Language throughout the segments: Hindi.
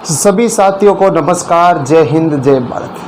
सभी साथियों को नमस्कार, जय हिंद, जय भारत।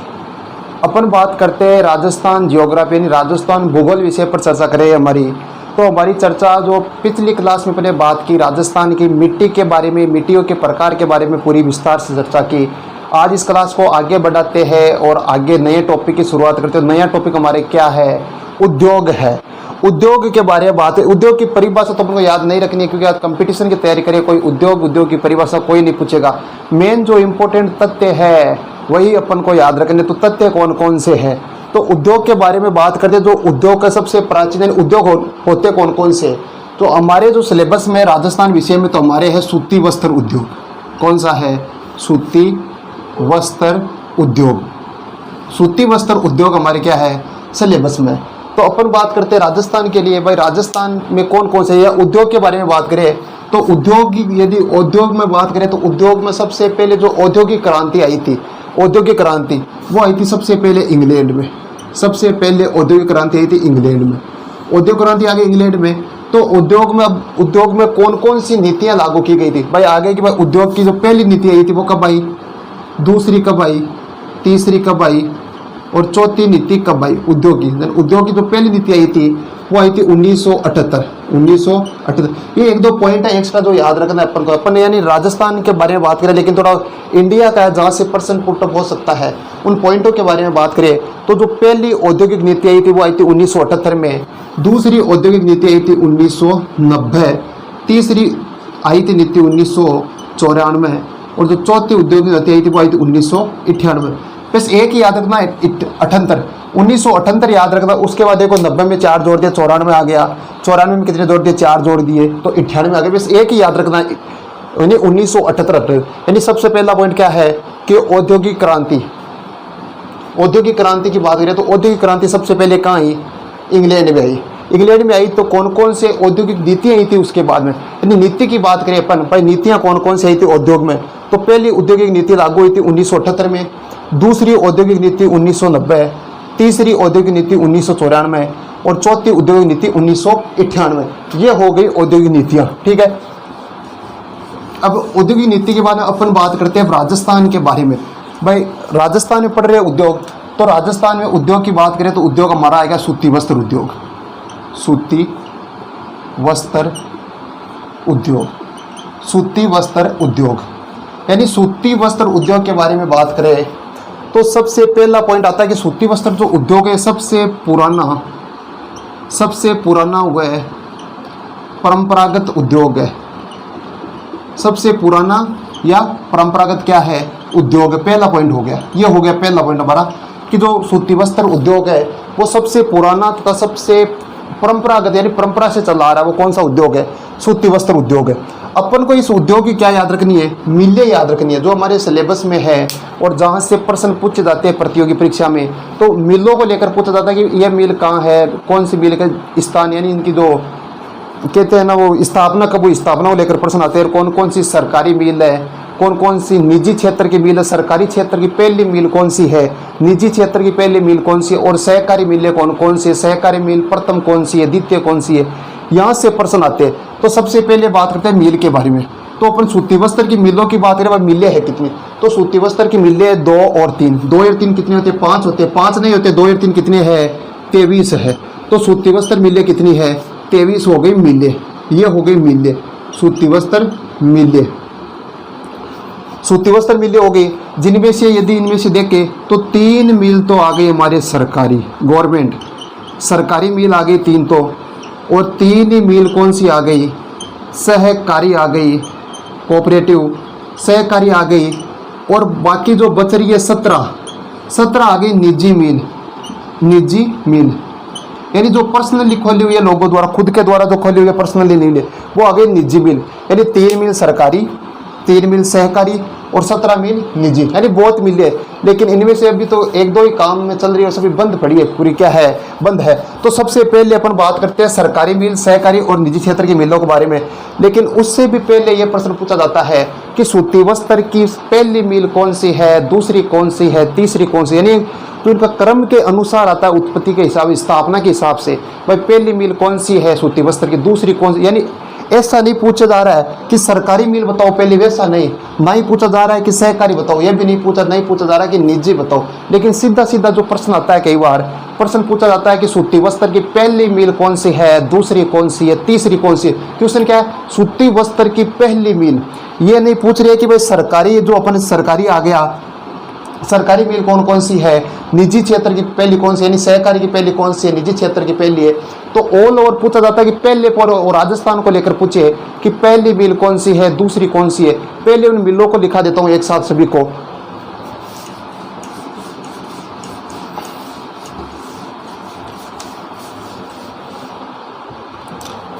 अपन बात करते हैं राजस्थान जियोग्राफी यानी राजस्थान भूगोल विषय पर चर्चा करें हमारी चर्चा जो पिछली क्लास में अपने बात की राजस्थान की मिट्टी के बारे में, मिट्टियों के प्रकार के बारे में पूरी विस्तार से चर्चा की। आज इस क्लास को आगे बढ़ाते हैं और आगे नए टॉपिक की शुरुआत करते हैं। नया टॉपिक हमारे क्या है? उद्योग है। उद्योग के बारे में बात है। उद्योग की परिभाषा तो अपन को याद नहीं रखनी है क्योंकि आज कंपटीशन की तैयारी करें, कोई उद्योग की परिभाषा कोई नहीं पूछेगा। मेन जो इम्पोर्टेंट तथ्य है वही अपन को याद रखने। तो तथ्य कौन कौन से हैं? तो उद्योग के बारे में बात करते हैं। जो उद्योग का सबसे प्राचीन उद्योग होते कौन कौन से? तो हमारे जो सिलेबस में राजस्थान विषय में तो हमारे है सूती वस्त्र उद्योग। कौन सा है? सूती वस्त्र उद्योग। सूती वस्त्र उद्योग हमारे क्या है सिलेबस में। तो अपन बात करते हैं राजस्थान के लिए। भाई राजस्थान में कौन कौन से या उद्योग के बारे में बात करें तो उद्योग, यदि उद्योग में बात करें तो उद्योग में सबसे पहले जो औद्योगिक क्रांति आई थी, औद्योगिक क्रांति वो आई थी सबसे पहले इंग्लैंड में। सबसे पहले औद्योगिक क्रांति आई थी इंग्लैंड में। औद्योगिक क्रांति आ गई इंग्लैंड में। तो उद्योग में कौन कौन सी नीतियाँ लागू की गई थी? भाई आगे की भाई उद्योग की जो पहली नीति आई थी वो कब आई? दूसरी कब आई? तीसरी कब आई? और चौथी नीति कब आई? उद्योग की जो पहली नीति आई थी वो आई थी 1978। ये एक दो पॉइंट है एक्स्ट्रा जो याद रखना है अपन को। अपन यानी राजस्थान के बारे में बात करें लेकिन थोड़ा इंडिया का है जहाँ से प्रश्न पुटअप हो सकता है, उन पॉइंटों के बारे में बात करें तो जो पहली औद्योगिक नीति आई थी वो आई थी 1978 में। दूसरी औद्योगिक नीति आई थी 1990। तीसरी आई थी नीति 1994 और जो चौथी औद्योगिक नीति आई थी वो आई थी 1998। बस एक ही याद रखना है 1978 याद रखना। उसके बाद देखो 90 में 4 जोड़ दिया, 94 आ गया। 94 में कितने जोड़ दिए? 4 जोड़ दिए तो 98 आ गया। बस एक ही याद रखना है यानी 1978। यानी सबसे पहला पॉइंट क्या है कि औद्योगिक क्रांति। औद्योगिक क्रांति की बात करें तो औद्योगिक क्रांति सबसे पहले कहाँ आई? इंग्लैंड में आई। इंग्लैंड में आई तो कौन कौन से औद्योगिक नीतियाँ आई थी उसके बाद में? यानी नीति की बात करें अपन, भाई नीतियाँ कौन कौन सी आई थी उद्योग में? तो पहली औद्योगिक नीति लागू हुई थी 1978 में। दूसरी औद्योगिक नीति 1990। तीसरी औद्योगिक नीति 1994 और चौथी औद्योगिक नीति 1998। ये हो गई औद्योगिक नीतियाँ। ठीक है। अब औद्योगिक नीति के बाद में अपन बात करते हैं राजस्थान के बारे में। भाई राजस्थान में पड़ रहे उद्योग, तो राजस्थान में उद्योग की बात करें तो उद्योग हमारा आएगा सूती वस्त्र उद्योग। सूती वस्त्र उद्योग। सूती वस्त्र उद्योग यानी सूती वस्त्र उद्योग के बारे में बात करें तो सबसे पहला पॉइंट आता है कि सूती वस्त्र जो उद्योग है सबसे पुराना हुआ है परंपरागत उद्योग है। सबसे पुराना या परंपरागत क्या है? उद्योग है। पहला पॉइंट हो गया, ये हो गया पहला पॉइंट हमारा कि जो सूती वस्त्र उद्योग है वो सबसे पुराना तथा सबसे परंपरागत यानी परंपरा से चला आ रहा है। वो कौन सा उद्योग है? सूती वस्त्र उद्योग है। अपन को इस उद्योग की क्या याद रखनी है? मिलें याद रखनी है जो हमारे सिलेबस में है और जहाँ से प्रश्न पूछे जाते हैं प्रतियोगी परीक्षा में। तो मिलों को लेकर पूछा जाता है कि यह मिल कहाँ है, कौन सी मिल का स्थान, यानी इनकी जो कहते हैं ना वो स्थापना कब हुई, स्थापना को लेकर प्रश्न आते हैं। कौन कौन सी सरकारी मिल है, कौन कौन सी निजी क्षेत्र की मिल है, सरकारी क्षेत्र की पहली मिल कौन सी है, निजी क्षेत्र की पहली मिल कौन सी है और सहकारी मिलें कौन कौन सी है, सहकारी मिल प्रथम कौन सी है, द्वितीय कौन सी है, यहाँ से प्रश्न आते हैं। तो सबसे पहले बात करते हैं मिल के बारे में। तो अपन सूती वस्त्र की मिलों की बात करें, भाई मिलें है कितनी? तो सूती वस्त्र की मिलें 2 और 3। 2 और 3 कितने होते हैं? 5 होते हैं। 5 नहीं होते, 2 और 3 कितने हैं? 23 है। तो सूती वस्त्र मिलें कितनी है? 23 हो गई मिलें। ये हो गई मिलें, सूती वस्त्र मिलें। सूती वस्त्र मिलें हो गई, जिनमें से यदि इनमें से देखें तो 3 मिल तो आ गई हमारे सरकारी, गवर्नमेंट सरकारी मिल आ गई 3 तो, और 3 ही मिल कौन सी आ गई? सहकारी आ गई, कोऑपरेटिव सहकारी आ गई। और बाकी जो बच रही है 17 आ गई निजी मिल। निजी मिल यानी जो पर्सनली खोली हुई है लोगों द्वारा, खुद के द्वारा जो खोली हुई है, पर्सनली नहीं ले, वो आ गई निजी मिल। यानी 3 मिल सरकारी, 3 मिल सहकारी और 17 मिल निजी, यानी बहुत मिले। लेकिन इनमें से अभी तो 1-2 ही काम में चल रही है और सभी बंद पड़ी है, पूरी क्या है? बंद है। तो सबसे पहले अपन बात करते हैं सरकारी मिल, सहकारी और निजी क्षेत्र की मिलों के बारे में। लेकिन उससे भी पहले यह प्रश्न पूछा जाता है कि सूती वस्त्र की पहली मिल कौन सी है, दूसरी कौन सी है, तीसरी कौन सी, यानी तो इनका क्रम के अनुसार आता है, उत्पत्ति के हिसाब, स्थापना के हिसाब से। भाई पहली मिल कौन सी है सूती वस्त्र की, दूसरी कौन सी, यानी ऐसा नहीं पूछा जा रहा है कि सरकारी मिल बताओ पहले, वैसा नहीं। ना ही पूछा जा रहा है कि सहकारी बताओ, ये भी नहीं पूछा जा रहा है कि निजी बताओ। लेकिन सीधा सीधा जो प्रश्न आता है, कई बार प्रश्न पूछा जाता है कि सूती वस्त्र की पहली मिल कौन सी है, दूसरी कौन सी है, तीसरी कौन सी है। क्वेश्चन क्या है, सूती वस्त्र की पहली मिल। ये नहीं पूछ रही है कि भाई सरकारी, जो अपन सरकारी आ गया, सरकारी मिल कौन कौन सी है, निजी क्षेत्र की पहली कौन सी है, यानी सहकारी की पहली कौन सी है, निजी क्षेत्र की पहली है। तो ऑल ओवर पूछा जाता है कि पहले पर, और राजस्थान को लेकर पूछे कि पहली मिल कौन सी है, दूसरी कौन सी है। पहले उन मिलों को लिखा देता हूं एक साथ सभी को।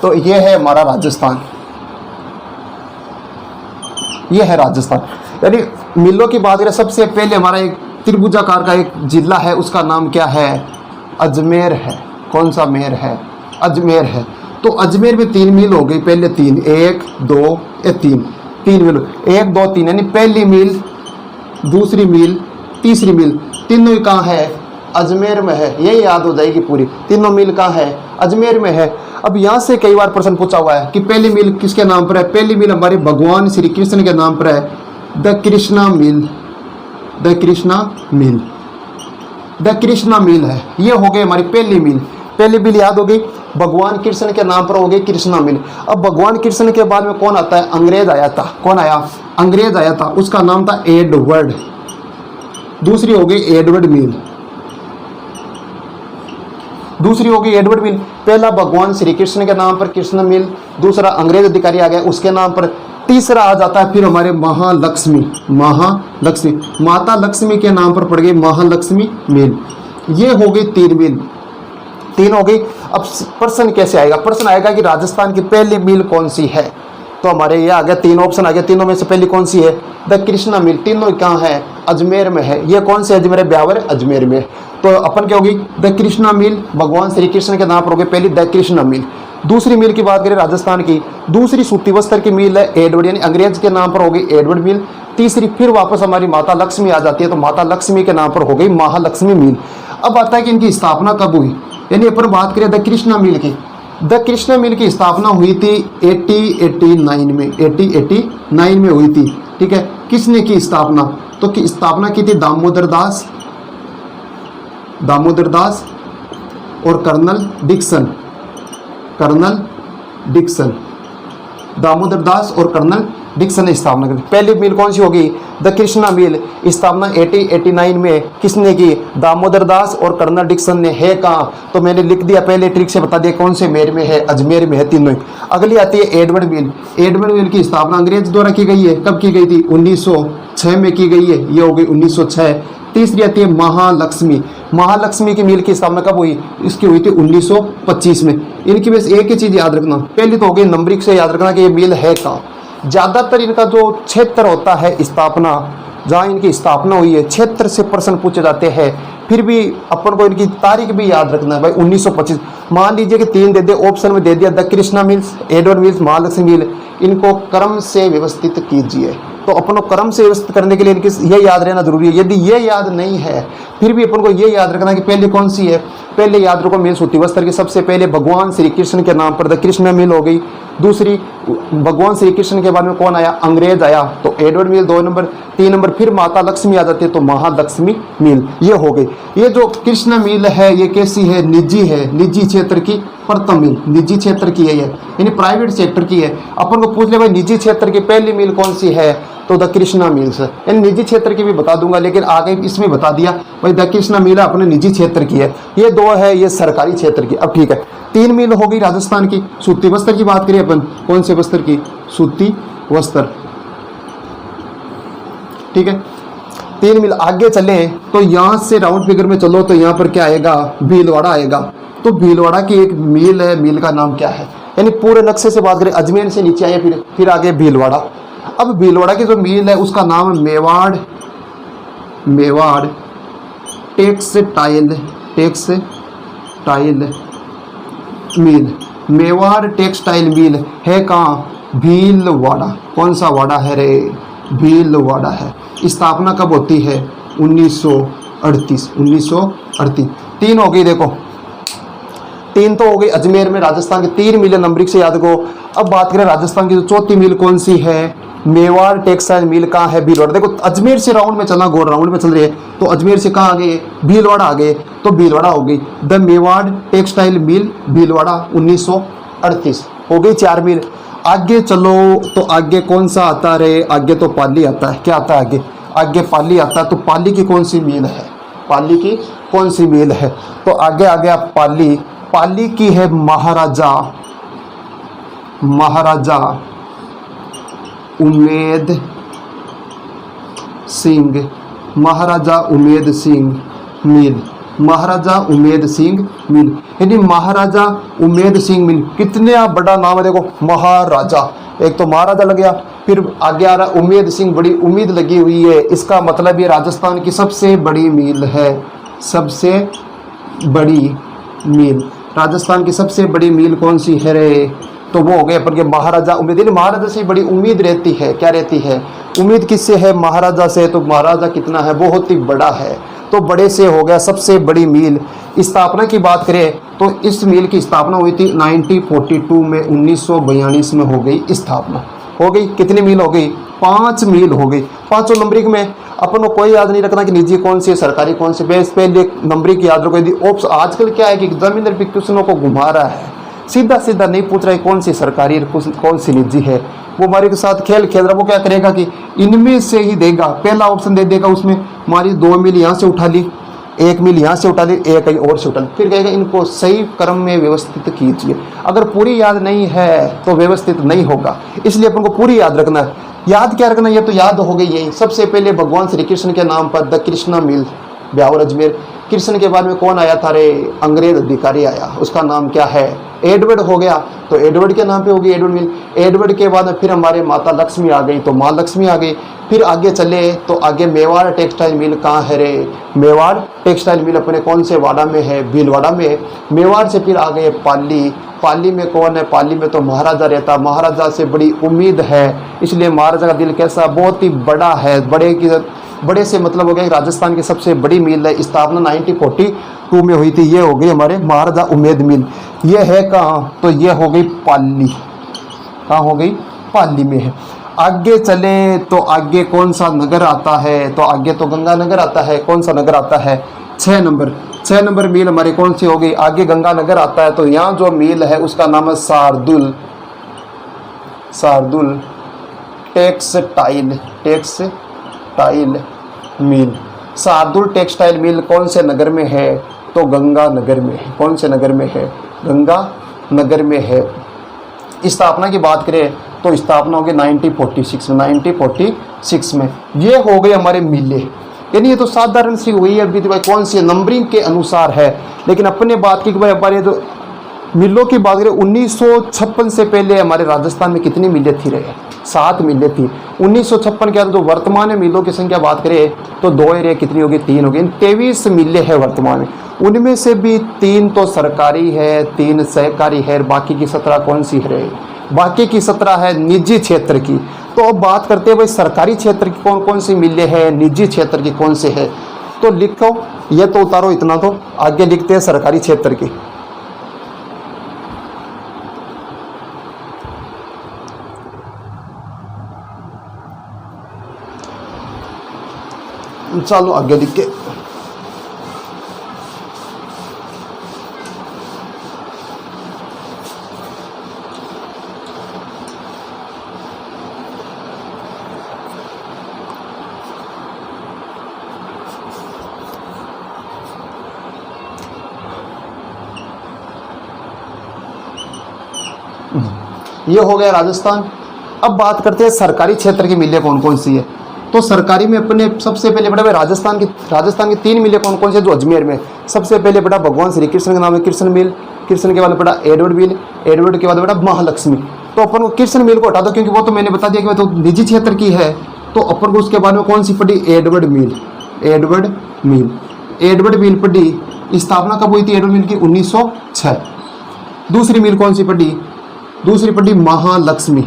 तो ये है हमारा राजस्थान, ये है राजस्थान। यानी मिलों की बात करें, सबसे पहले हमारा एक त्रिभुजाकार का एक जिला है, उसका नाम क्या है, अजमेर है। कौन सा मेर है, अजमेर है। तो अजमेर में 3 मिल हो गई, पहले 3, 1 2 3 मिल, 1 2 3, यानी पहली मिल, दूसरी मिल, तीसरी मिल, तीनों ही कहाँ है, अजमेर में है। यही याद हो जाएगी पूरी, तीनों मिल कहाँ है, अजमेर में है। अब यहाँ से कई बार प्रश्न पूछा हुआ है कि पहली मिल किसके नाम पर है। पहली मिल हमारे भगवान श्री कृष्ण के नाम पर है, the Krishna mill, the Krishna mill, the Krishna mill है। ये हो गई हमारी पहली मिल। पहली मिल याद हो गई, भगवान कृष्ण के नाम पर हो गई कृष्णा मिल। अब भगवान कृष्ण के बाद में कौन आता है, अंग्रेज आया था। कौन आया, अंग्रेज आया था, उसका नाम था एडवर्ड। दूसरी हो गई एडवर्ड मिल, दूसरी हो गई एडवर्ड मिल। पहला भगवान श्री कृष्ण के नाम पर कृष्ण मिल, दूसरा अंग्रेज अधिकारी आ गया उसके नाम पर, तीसरा आ जाता है फिर हमारे महालक्ष्मी, महालक्ष्मी, माता लक्ष्मी के नाम पर पड़ गई महालक्ष्मी मिल। ये हो गई 3 मिल, 3 हो गई। अब प्रश्न कैसे आएगा, प्रश्न आएगा कि राजस्थान की पहली मिल कौन सी है। तो हमारे ये आ गया 3 ऑप्शन आ गया, तीनों में से पहली कौन सी है, द कृष्णा मिल। तीनों कहाँ है, अजमेर में है। ये कौन से अजमेर है, ब्यावर अजमेर में। तो अपन क्या होगी, द कृष्णा मिल, भगवान श्री कृष्ण के नाम पर होगी पहली द कृष्णा मिल। दूसरी मिल की बात करें राजस्थान की, दूसरी सूती वस्त्र की मिल है एडवर्ड, यानी अंग्रेज के नाम पर हो गई एडवर्ड मिल। तीसरी फिर वापस हमारी माता लक्ष्मी आ जाती है, तो माता लक्ष्मी के नाम पर हो गई महालक्ष्मी मिल। अब आता है कि इनकी स्थापना कब हुई, यानी अपन बात करें द कृष्णा मिल की। द कृष्णा मिल की स्थापना हुई थी 1889 में, 1889 में हुई थी। ठीक है, किसने की स्थापना, तो की स्थापना की थी दामोदर दास, दामोदर दास और colonel Dixon, colonel Dixon, Damodar Das और कर्नल डिक्सन ने स्थापना की। पहली मिल कौन सी होगी, द कृष्णा मिल। स्थापना 1889 में किसने की, दामोदर दास और कर्नल डिक्सन ने। है कहाँ, तो मैंने लिख दिया पहले, ट्रिक से बता दिया कौन से मेर में है, अजमेर में है तीनों। अगली आती है एडवर्ड मिल। एडवर्ड मिल की स्थापना अंग्रेज द्वारा की गई है, कब की गई थी, 1906 में की गई है, ये हो गई 1906। तीसरी आती है महालक्ष्मी। महालक्ष्मी की मिल की स्थापना कब हुई, इसकी हुई थी 1925 में। इनकी बस एक ही चीज याद रखना, पहली तो हो गई नंबरिक से याद रखना कि ये मिल है कहाँ। ज़्यादातर इनका जो क्षेत्र होता है स्थापना, जहाँ इनकी स्थापना हुई है, क्षेत्र से प्रश्न पूछे जाते हैं। फिर भी अपन को इनकी तारीख भी याद रखना है भाई, 1925। मान लीजिए कि 3 दे दे, ऑप्शन में दे दिया the Krishna mills, Edward mills, Mahalakshmi mill. इनको क्रम से व्यवस्थित कीजिए। तो अपन को क्रम से व्यवस्थित करने के लिए इनकी ये याद रहना जरूरी है। यदि ये याद नहीं है, फिर भी अपन को ये याद रखना कि पहले कौन सी है। पहले याद रखो मिल सूती वस्त्र की, सबसे पहले भगवान श्री कृष्ण के नाम पर द कृष्णा मिल हो गई। दूसरी भगवान श्री कृष्ण के बाद में कौन आया, अंग्रेज आया, तो एडवर्ड मिल 2 नंबर। 3 नंबर फिर माता लक्ष्मी आ जाती है, तो महालक्ष्मी मिल ये हो गई। ये जो कृष्णा मिल है ये कैसी है, निजी है, निजी क्षेत्र की प्रथम मिल, निजी क्षेत्र की है ये, यानी प्राइवेट सेक्टर की है। अपन को पूछ ले भाई निजी क्षेत्र की पहली मिल कौन सी है, तो द कृष्णा मिल्स है। यानी निजी क्षेत्र की भी बता दूंगा, लेकिन आगे इसमें बता दिया भाई द कृष्णा मिल अपने निजी क्षेत्र की है। ये 2 है ये सरकारी क्षेत्र की। अब ठीक है, 3 मिल हो गई राजस्थान की। सूती वस्त्र की बात करें अपन, कौन से वस्त्र की, सूती वस्त्र। ठीक है, 3 मिल। आगे चले तो यहाँ से राउंड फिगर में चलो तो यहाँ पर क्या आएगा, भीलवाड़ा आएगा। तो भीलवाड़ा की एक मिल है, मिल का नाम क्या है, यानी पूरे नक्शे से बात करें अजमेर से नीचे आए, फिर आगे भीलवाड़ा। अब भीलवाड़ा की जो मिल है उसका नाम है Mewar, Mewar textile, textile mill. Mewar textile mill है कहाँ, भीलवाड़ा। कौन सा वाड़ा है रे, भीलवाड़ा है। स्थापना कब होती है, 1938, 1938। 3 हो गई देखो, तीन तो हो गई अजमेर में, राजस्थान की 3 मिल नंबरिक से याद करो। अब बात करें राजस्थान की जो चौथी मिल कौन सी है, मेवाड़ टेक्सटाइल मिल कहाँ है, भीलवाड़ा। देखो अजमेर से राउंड में चलना, गोल राउंड में चल रही है, तो अजमेर से कहाँ आ गए, भीलवाड़ा आ गए, तो भीलवाड़ा हो गई। The Mewar textile mill Bhilwara 1938 हो गई 4 मिल। आगे चलो तो आगे कौन सा आता रे, आगे तो पाली आता है। क्या आता है आगे, आगे पाली आता है। तो पाली की कौन सी मिल है, पाली की कौन सी मिल है, तो आगे आ गया पाली। पाली की है महाराजा उमेद सिंह, महाराजा उमेद सिंह मिल, महाराजा उमेद सिंह मिल, यानी महाराजा उमेद सिंह मिल। कितना बड़ा नाम है देखो, महाराजा, एक तो महाराजा लग गया, फिर आगे आ रहा उमेद सिंह, बड़ी उम्मीद लगी हुई है। इसका मतलब ये राजस्थान की सबसे बड़ी मिल है, सबसे बड़ी मिल। राजस्थान की सबसे बड़ी मिल कौन सी है रे, तो वो हो गए अपन के महाराजा उम्मीद। महाराजा से बड़ी उम्मीद रहती है, क्या रहती है, उम्मीद किससे है, महाराजा से। तो महाराजा कितना है, बहुत ही बड़ा है, तो बड़े से हो गया सबसे बड़ी मिल। स्थापना की बात करें तो इस मिल की स्थापना हुई थी 1942 में, 1942 में हो गई स्थापना। हो गई कितनी मिल हो गई, 5 मिल हो गई। 5 नंबरिक में अपन को कोई याद नहीं रखना कि निजी कौन सी है, सरकारी कौन सी। पहले नंबरिक याद रखो। यदि ऑप्शन आजकल क्या है कि जमींदार भी क्वेश्चनों को घुमा रहा है, सीधा सीधा नहीं पूछ रहा है कौन सी सरकारी और कौन सी निजी है। वो हमारे के साथ खेल खेल रहा। वो क्या करेगा कि इनमें से ही देगा, पहला ऑप्शन दे देगा, उसमें हमारी 2 मिल यहाँ से उठा ली, 1 मिल यहाँ से उठा ली, 1 कहीं और से उठा ली, फिर कहेगा इनको सही क्रम में व्यवस्थित कीजिए। अगर पूरी याद नहीं है तो व्यवस्थित नहीं होगा, इसलिए अपन को पूरी याद रखना है। याद क्या रखना, ये तो याद हो गई यही। सबसे पहले भगवान श्री कृष्ण के नाम पर द कृष्णा मिल ब्यावर अजमेर। कृष्ण के बाद में कौन आया था रे, अंग्रेज अधिकारी आया, उसका नाम क्या है, एडवर्ड हो गया, तो एडवर्ड के नाम पे होगी एडवर्ड मिल। एडवर्ड के बाद में फिर हमारे माता लक्ष्मी आ गई, तो माँ लक्ष्मी आ गई। फिर आगे चले तो आगे मेवाड़ टेक्सटाइल मिल कहाँ है रे, मेवाड़ टेक्सटाइल मिल अपने कौन से वाड़ा में है, भीलवाड़ा में। मेवाड़ से फिर आ गए पाली। पाली में कौन है, पाली में तो महाराजा रहता, महाराजा से बड़ी उम्मीद है, इसलिए महाराजा का दिल कैसा, बहुत ही बड़ा है। बड़े से मतलब हो गया राजस्थान की सबसे बड़ी मिल है। स्थापना 1942 में हुई थी। ये हो गई हमारे महाराजा उमेद मिल। ये है कहाँ, तो ये हो गई पाली। कहाँ हो गई, पाली में है। आगे चले तो आगे कौन सा नगर आता है, तो आगे तो गंगानगर आता है। कौन सा नगर आता है, 6 नंबर मिल हमारी कौन सी हो गई, आगे गंगानगर आता है। तो यहाँ जो मिल है उसका नाम है Shardul textile mill. Shardul textile mill कौन से नगर में है, तो गंगानगर में है। कौन से नगर में है, गंगानगर में है। स्थापना की बात करें तो स्थापना होगी 1946 में। ये हो गए हमारे मिले, यानी ये तो साधारण सी हुई है। अभी तो भाई कौन सी नंबरिंग के अनुसार है, लेकिन अपने बात की भाई हमारे जो मिलों की बात करें 1956 से पहले हमारे राजस्थान में कितनी मिलें थी रहे, 7 मिलें थी। 1956 के बाद जो वर्तमान में मिलों की संख्या बात करें तो 2 एरिया कितनी होगी, 3 होगी। 23 मिलें हैं वर्तमान में, उनमें से भी 3 तो सरकारी है, 3 सहकारी है, बाकी की 17 कौन सी है, बाकी की 17 है निजी क्षेत्र की। तो अब बात करते हैं भाई सरकारी क्षेत्र की कौन कौन सी मिलें हैं, निजी क्षेत्र की कौन से है। तो लिखो, ये तो उतारो इतना, तो आगे लिखते हैं सरकारी क्षेत्र की। चलो आगे लिख के ये हो गया राजस्थान। अब बात करते हैं सरकारी क्षेत्र की मिलें कौन कौन सी है। तो सरकारी में अपने सबसे पहले बड़ा भाई राजस्थान की 3 मिलें कौन कौन से, जो अजमेर में सबसे पहले बड़ा भगवान श्री कृष्ण का नाम है कृष्ण मिल। कृष्ण के बाद बड़ा एडवर्ड मिल, एडवर्ड के बाद बड़ा महालक्ष्मी। तो अपन को कृष्ण मिल को हटा दो क्योंकि वो तो मैंने बता दिया कि वो तो निजी क्षेत्र की है। तो अपन को उसके बाद में कौन सी पड़ी, एडवर्ड मिल पड़ी। स्थापना कब हुई थी एडवर्ड मिल की, 1906। दूसरी मिल कौन सी पड़ी, दूसरी पड़ी महालक्ष्मी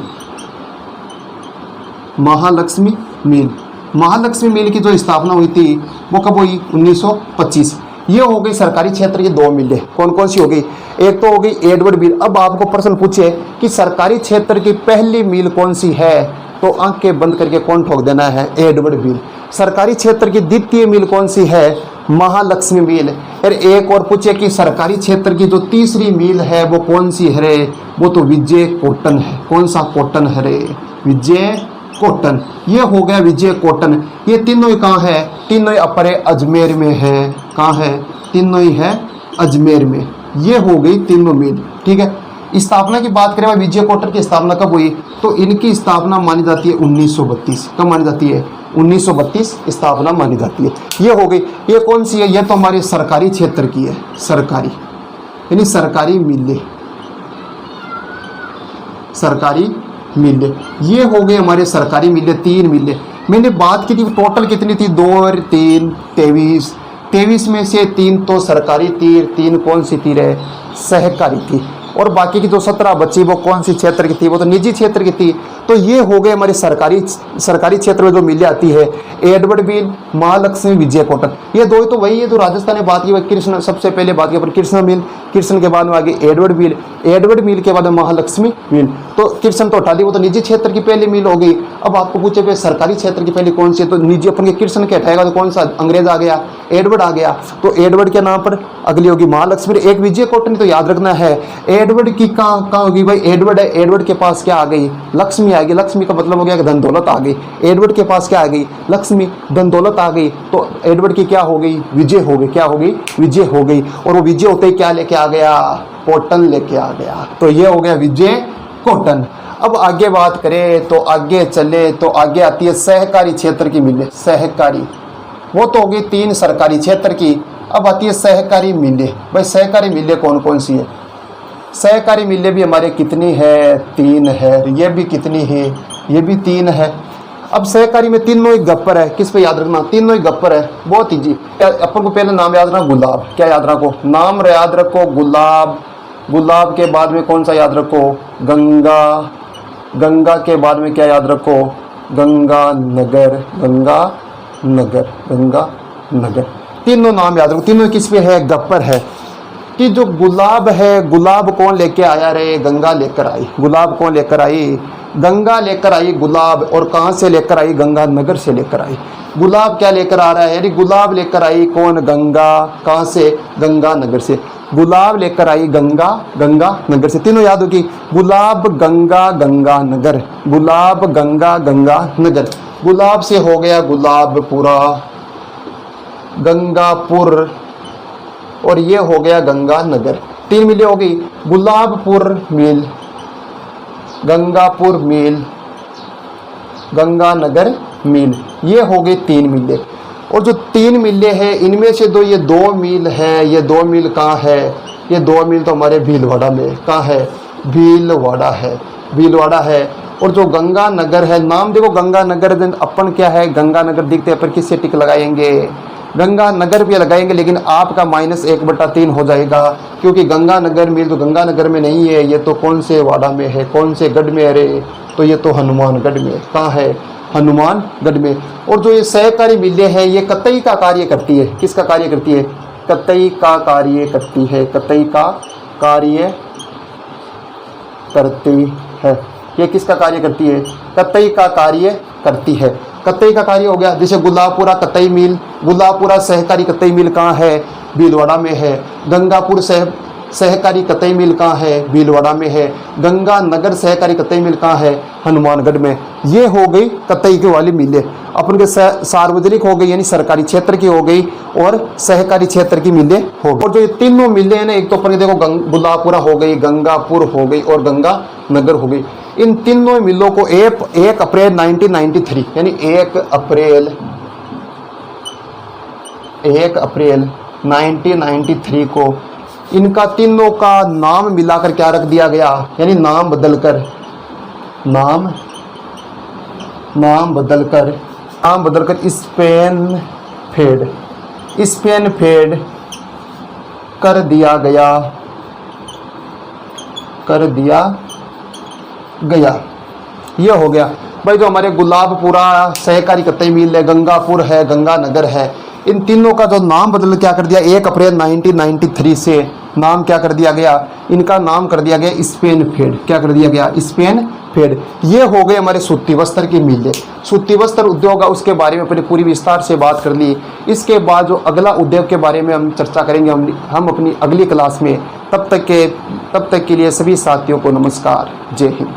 मिल। महालक्ष्मी मिल की जो स्थापना हुई थी वो कब हुई, 1925। ये हो गई सरकारी क्षेत्र की 2 मिलें। कौन कौन सी हो गई? एक तो हो गई एडवर्ड मिल। अब आपको प्रश्न पूछे कि सरकारी क्षेत्र की पहली मिल कौन सी है, तो आंखें बंद करके कौन ठोक देना है? एडवर्ड मिल। सरकारी क्षेत्र की द्वितीय मिल कौन सी है? महालक्ष्मी मिल। फिर एक और पूछे कि सरकारी क्षेत्र की जो तीसरी मिल है वो कौन सी है रे? वो तो विजय कॉटन है। कौन सा कॉटन है रे? विजय कॉटन। ये हो गया विजय कॉटन। ये तीनों ही कहाँ है? तीनों ही अपरे अजमेर में है। कहाँ है? तीनों ही है अजमेर में। ये हो गई तीनों मिल। ठीक है। स्थापना की बात करें, विजय कॉटन की स्थापना कब हुई? तो इनकी स्थापना मानी जाती है 1932। कब मानी जाती है? 1932 स्थापना मानी जाती है। ये हो गई। ये कौन सी है? ये तो हमारे सरकारी क्षेत्र की है। सरकारी यानी सरकारी मिलें, सरकारी मिलें। ये हो गए हमारे सरकारी मिलें, 3 मिलें। मैंने बात की थी टोटल कितनी थी? 2 और 3 23। 23 में से 3 तो सरकारी थी, 3 कौन सी थी रे? सहकारी थी। और बाकी की जो 17 बची वो कौन सी क्षेत्र की थी? वो तो निजी क्षेत्र की थी। तो ये हो गए हमारे सरकारी क्षेत्र में जो मिलें आती है, एडवर्ड मिल, महालक्ष्मी, विजय कॉटन। ये 2 ही तो वही है जो राजस्थान में बात की। कृष्ण सबसे पहले बात की, कृष्ण मिल, कृष्ण के बाद में आगे एडवर्ड मिल, एडवर्ड मिल के बाद में महालक्ष्मी मिल। तो कृष्ण तो हटा दी, वो तो निजी क्षेत्र की पहली मिल हो गई। अब आपको पूछे भाई सरकारी क्षेत्र की पहली कौन सी है? तो निजी अपन के कृष्ण के हटाएगा तो कौन सा अंग्रेज आ गया? एडवर्ड आ गया। तो एडवर्ड के नाम पर अगली होगी महालक्ष्मी। एक विजय कॉटन तो याद रखना है। एडवर्ड की कहाँ होगी भाई? एडवर्ड है, एडवर्ड के पास क्या आ गई? लक्ष्मी आ गई। लक्ष्मी का मतलब हो गया धन दौलत आ गई। एडवर्ड के पास क्या आ गई? लक्ष्मी, धन दौलत आ गई। तो एडवर्ड की क्या हो गई? विजय हो गई। क्या हो गई? विजय हो गई। और वो विजय होते ही क्या लेके आ गया? कॉटन लेके आ गया। तो ये हो गया विजय कॉटन। अब आगे बात करें तो आगे चले तो आगे आती है सहकारी क्षेत्र की मिलें। सहकारी वो तो होगी 3 सरकारी क्षेत्र की। अब आती है सहकारी मिलें। भाई सहकारी मिलें कौन कौन सी है? सहकारी मिलें भी हमारे कितनी है? 3 है। ये भी कितनी है? ये भी 3 है। अब सहकारी में तीनों ही गप्पर है। किस पे याद रखना? तीनों ही गप्पर है। बहुत ईजी। अपन को पहले नाम याद रखना, गुलाब। क्या याद रखो? नाम याद रखो गुलाब। गुलाब के बाद में कौन सा याद रखो? गंगा। गंगा के बाद में क्या याद रखो? गंगा नगर। गंगा नगर। गंगा नगर। तीनों नाम याद रखो। तीनों किस पे है? गप्पर है। कि जो गुलाब है, गुलाब कौन लेके आया रे? गंगा लेकर आई। गुलाब कौन लेकर आई? गंगा लेकर आई गुलाब। और कहाँ से लेकर आई? गंगा नगर से लेकर आई। गुलाब क्या लेकर आ रहा है? यानी गुलाब लेकर आई कौन? गंगा। कहाँ से? गंगा नगर से। गुलाब लेकर आई गंगा, गंगा नगर से। तीनों याद होगी। गुलाब, गंगा, गंगा नगर। गुलाब, गंगा, गंगा नगर। गुलाब से हो गया गुलाबपुरा, गंगापुर, और ये हो गया गंगा नगर। 3 मिलें हो गई। गुलाबपुर मिल, गंगापुर मिल, गंगानगर मिल। ये हो गई 3 मिलें। और जो 3 मिलें हैं इनमें से ये 2 मिल है। ये 2 मिल कहाँ है? ये 2 मिल तो हमारे भीलवाड़ा में। कहाँ है? भीलवाड़ा है। भीलवाड़ा है। और जो गंगा नगर है, नाम देखो गंगा नगर, अपन क्या है? गंगा नगर दिखते हैं पर किससे टिक लगाएंगे? गंगा नगर पे लगाएंगे, लेकिन आपका -1/3 हो जाएगा, क्योंकि गंगा नगर मिल तो गंगा नगर में नहीं है। ये तो कौन से वाड़ा में है? कौन से गढ़ में है रे? तो ये तो हनुमानगढ़ में। कहाँ है? हनुमानगढ़ में। और जो ये सहकारी मिलें हैं ये कतई का कार्य करती है। किसका कार्य करती है? कतई का कार्य करती है। कतई का कार्य करती है। ये किसका कार्य करती है? कतई का कार्य करती है। कतई का कार्य हो गया। जैसे गुलाबपुरा कतई मिल, गुलाबपुरा सहकारी कतई मिल कहाँ है? भीलवाड़ा में है। गंगापुर सहकारी कतई मिल कहाँ है? भीलवाड़ा में है। गंगा नगर सहकारी कतई मिल कहाँ है? हनुमानगढ़ में। ये हो गई कतई की वाली मिलें। अपन के सार्वजनिक हो गई यानी सरकारी क्षेत्र की हो गई, और सहकारी क्षेत्र की मिलें हो गई। और जो ये तीनों मिलें हैं ना, एक तो अपन देखो गुलाबपुरा हो गई, गंगापुर हो गई और गंगा नगर हो गई। इन तीनों मिलों को 1 अप्रैल 1993 यानी 1 अप्रैल 1993 को इनका तीनों का नाम मिलाकर क्या रख दिया गया? यानी नाम बदलकर स्पेन फेड कर दिया गया। ये हो गया भाई। जो हमारे गुलाबपुरा सहकारी कतई मिल है, गंगापुर है, गंगा नगर है, इन तीनों का जो नाम बदल क्या कर दिया, 1 अप्रैल 1993 से नाम क्या कर दिया गया, इनका नाम कर दिया गया स्पेन फेड। क्या कर दिया गया, स्पेन फेड। ये हो गए हमारे सूती वस्त्र की मिलें। सूती वस्त्र उद्योग है उसके बारे में अपनी पूरी विस्तार से बात कर ली। इसके बाद जो अगला उद्योग के बारे में हम चर्चा करेंगे हम अपनी अगली क्लास में। तब तक के लिए सभी साथियों को नमस्कार, जय हिंद।